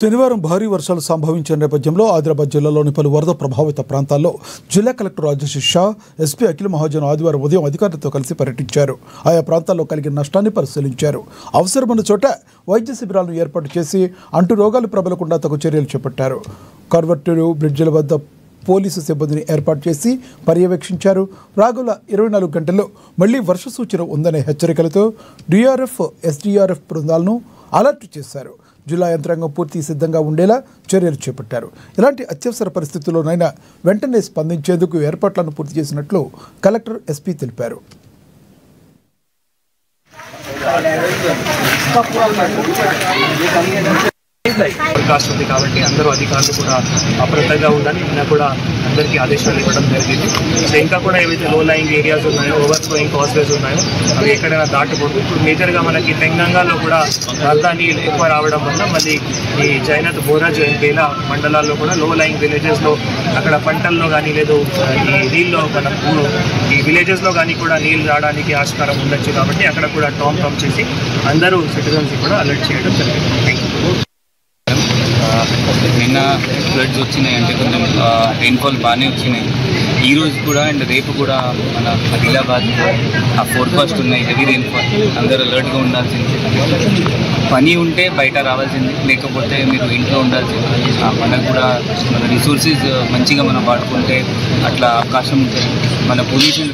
శనివారం భారీ వర్షాలు సంభవించిన నేపథ్యంలో ఆదిలాబాద్ జిల్లాలోని పలు వరద ప్రభావిత ప్రాంతాల్లో జిల్లా కలెక్టర్ రాజేష్ షా, ఎస్పీ అఖిల్ మహాజన్ ఆదివారం ఉదయం అధికారులతో కలిసి పర్యటించారు. ఆయా ప్రాంతాల్లో కలిగిన నష్టాన్ని పరిశీలించారు. అవసరమైన చోట వైద్య శిబిరాలను ఏర్పాటు చేసి అంటు రోగాలు ప్రబలకుండా తగు చర్యలు చేపట్టారు. కర్వట్టులు, బ్రిడ్జిల వద్ద పోలీసు సిబ్బందిని ఏర్పాటు చేసి పర్యవేక్షించారు. రాగల 24 గంటల్లో మళ్లీ వర్ష సూచన ఉందనే హెచ్చరికలతో డిఆర్ఎఫ్, ఎస్డీఆర్ఎఫ్ బృందాలను అలర్ట్ చేశారు. జిల్లా యంత్రాంగం పూర్తి సిద్ధంగా ఉండేలా చర్యలు చేపట్టారు. ఇలాంటి అత్యవసర పరిస్థితుల్లోనైనా వెంటనే స్పందించేందుకు ఏర్పాట్లను పూర్తి చేసినట్లు కలెక్టర్, ఎస్పీ తెలిపారు. అవకాశం ఉంది కాబట్టి అందరూ అధికారులు కూడా అప్రమత్తంగా ఉండాలి. నిన్న కూడా అందరికీ ఆదేశాలు ఇవ్వడం జరిగింది. సో ఇంకా కూడా ఏవైతే లో లయింగ్ ఏరియాస్ ఉన్నాయో, ఓవర్ ఫ్లోయింగ్ కాస్వేస్ ఉన్నాయో అవి ఎక్కడైనా దాటకూడదు. ఇప్పుడు మేజర్గా మనకి తెలంగాణలో కూడా వరద నీళ్ళు ఎక్కువ రావడం వల్ల మళ్ళీ ఈ జైనత్, బోరాజ్, బేలా మండలాల్లో కూడా లో లయింగ్ విలేజెస్లో అక్కడ పంటల్లో కానీ లేదు ఈ నీళ్ళలో మనకు ఈ విలేజెస్లో కానీ కూడా నీళ్ళు రావడానికి ఆస్కారం ఉండొచ్చు. కాబట్టి అక్కడ కూడా టామ్ చేసి అందరూ సిటిజన్స్ కూడా అలర్ట్ చేయడం జరిగింది. నిన్న ఫ్లడ్స్ వచ్చినాయి, అంటే కొంచెం రెయిన్ఫాల్ బాగానే వచ్చినాయి. ఈరోజు కూడా అండ్ రేపు కూడా మన ఆదిలాబాద్ ఆ ఫోర్కాస్ట్ ఉన్నాయి, హెవీ రెయిన్ఫాల్. అందరూ అలర్ట్గా ఉండాల్సింది. పని ఉంటే బయట రావాల్సింది, లేకపోతే మీరు ఇంట్లో ఉండాల్సింది. మనకు కూడా మన రిసోర్సెస్ మంచిగా మనం వాడుకుంటే అట్లా అవకాశం ఉంటుంది. మన పొల్యూషన్